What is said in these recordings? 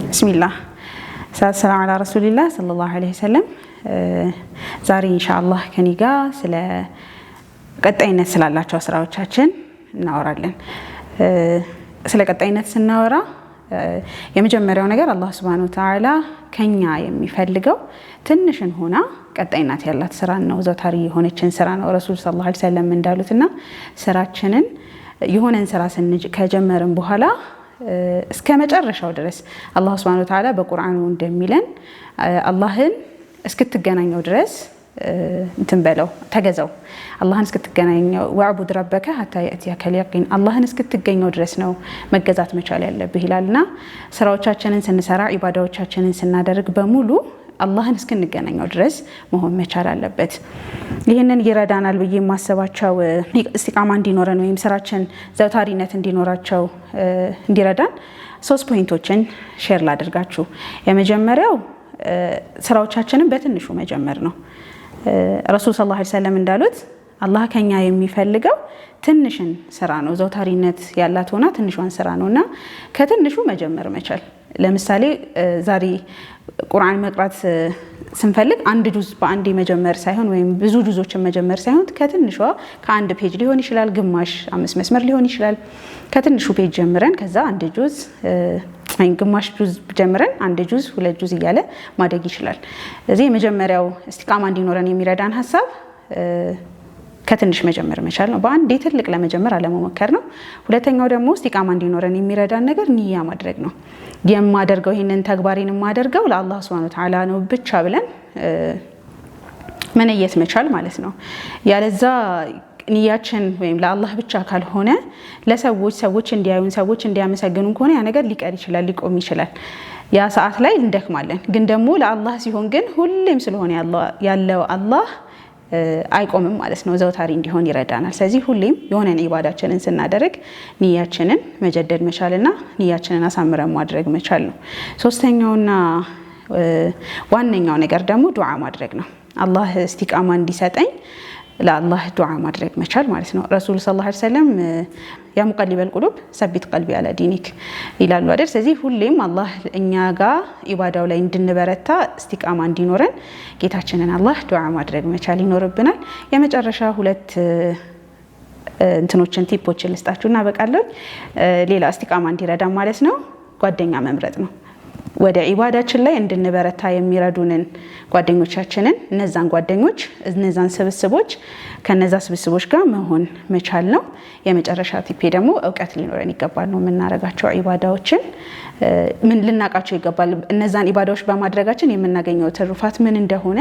ቢስሚላህ ሰላም አላ ረሱሊላህ ሰለላሁ ዐለይሂ ወሰለም። ዛሬ ኢንሻአላህ ከኔ ጋር ስለ ቀጣይነት ስላላቸው ስራዎቻችን እናወራለን። ስለ ቀጣይነት ስናወራ የመጀመሪያው ነገር አላህ Subhanahu Wa Ta'ala ከኛ የሚፈልገው ትንሽን ሆና ቀጣይነት ያላት ስራ ነው። ዘውታሪ የሆነችን ስራ ነው። ረሱል ሰለላሁ ዐለይሂ ወሰለም እንዳሉትና ስራችንን የሆነን ስራ ከጀመርን በኋላ እስከ መጨረሻው ድረስ አላህ Subhanahu Wa Ta'ala በቁርአኑ እንደሚለን አላህን እስክትገናኘው ድረስ እንትን በለው ተገዛው አላህን እስክትገናኘው ወዕቡድ ረበከ ሐታ ያእቲየከል የቂን አላህን እስክትገኘው ድረስ ነው መገዛት መቻል ያለብህ ይላልና ስራዎቻችንን ስንሰራ ኢባዳዎቻችንን ስናደርግ በሙሉ አላህን እስክንገናኘው ድረስ መሆን መቻል አለበት። ይሄንን ይረዳናል ብዬ ማሰባቸው እስቲቃማ እንዲኖረን ወይም ስራችን ዘውታሪነት እንዲኖራቸው እንዲረዳን 3 ፖይንቶችን ሼር ላድርጋችሁ። የመጀመሪያው ስራዎቻችንን በትንሹ መጀመር ነው። ረሱል ሰለላሁ ዐለይሂ ወሰለም እንዳሉት አላህ ከኛ የሚፈልገው ትንሽን ስራ ነው። ዘውታሪነት ያላት ሆና ትንሿን ስራ ነውና ከትንሹ መጀመር መቻል። ለምሳሌ ዛሬ ቁርአን መቅራት ስንፈልግ አንድ ጁዝ በአንዴ መጀመር ሳይሆን ወይም ብዙ ጁዞችን መጀመር ሳይሆን ከትንሿ ከአንድ ፔጅ ሊሆን ይችላል፣ ግማሽ 5 መስመር ሊሆን ይችላል። ከትንሹ ፔጅ ጀምረን ከዛ አንድ ጁዝ ግማሽ ጁዝ ጀምረን አንድ ጁዝ 2 ጁዝ እያለ ማደግ ይችላል። ስለዚህ የመጀመሪያው እስቲቃማ እንዲኖረን የሚረዳን ሐሳብ ከትንሽ መጀመር መቻል ነው። በአንዴ ትልቅ ለመጀመር አለመሞከር ነው። ሁለተኛው ደግሞ እስቲቃማ እንዲኖረን የሚረዳን ነገር ንያ ማድረግ ነው። የማደርገው ይሄንን ተግባሬን የማደርገው ለአላህ Subhanahu Wa Ta'ala ነው ብቻ ብለን መነየት መቻል ማለት ነው። ያለዛ ንያችን ወይም ለአላህ ብቻ ካልሆነ ለሰዎች እንዲያዩን ሰዎች እንዲያመሰግኑን ከሆነ ያ ነገር ሊቀር ይችላል፣ ሊቆም ይችላል። ያ ሰዓት ላይ እንደክማለን። ግን ደግሞ ለአላህ ሲሆን ግን ሁሌም ስለሆነ ያለው አላህ አይቆምም ማለት ነው። ዘውታሪ እንዲሆን ይረዳናል። ስለዚህ ሁሌም የሆነን ኢባዳችንን ስናደርግ ንያችንን መጀደድ መቻልና ንያችንን አሳምረን ማድረግ መቻል ነው። ሶስተኛውና ዋነኛው ነገር ደግሞ ዱዓ ማድረግ ነው። አላህ እስቲቃማ እንዲሰጠኝ ለአላህ ዱዓ ማድረግ መቻል ማለት ነው። ረሱል ሰለላሁ ዐለይሂ ወሰለም ያ ሙቀሊበል ቁሉብ ሰቢት ቀልቢ አላ ዲኒክ ይላሉ አይደል? ስለዚህ ሁሌም አላህ እኛ ጋር ኢባዳው ላይ እንድንበረታ እስቲቃማ እንዲኖረን ጌታችንን አላህ ዱዓ ማድረግ መቻል ይኖርብናል። የመጨረሻ 2 እንትኖችን ቲፖችን ልስጣችሁና በቃለሁ። ሌላ እስቲቃማ እንዲረዳ ማለት ነው ጓደኛ መምረጥ ነው። ወደ ኢባዳችን ላይ እንድንበረታ የሚረዱንን ጓደኞቻችንን እነዛን ጓደኞች እነዛን ስብስቦች ከነዛ ስብስቦች ጋር መሆን መቻል ነው። የመጨረሻ ቲፔ ደግሞ እውቀት ሊኖረን ይገባል ነው የምናረጋቸው ኢባዳዎችን ምን ልናቃቸው ይገባል። እነዛን ኢባዳዎች በማድረጋችን የምናገኘው ትሩፋት ምን እንደሆነ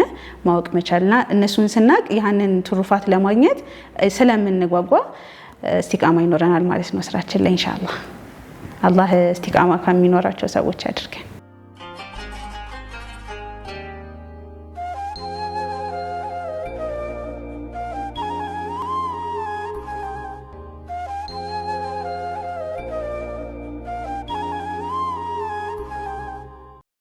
ማወቅ መቻልና እነሱን ስናቅ ያንን ትሩፋት ለማግኘት ስለምንጓጓ እስቲቃማ ይኖረናል ማለት ነው ስራችን ላይ ኢንሻአላህ። አላህ እስቲቃማ ከሚኖራቸው ሰዎች ያድርገን።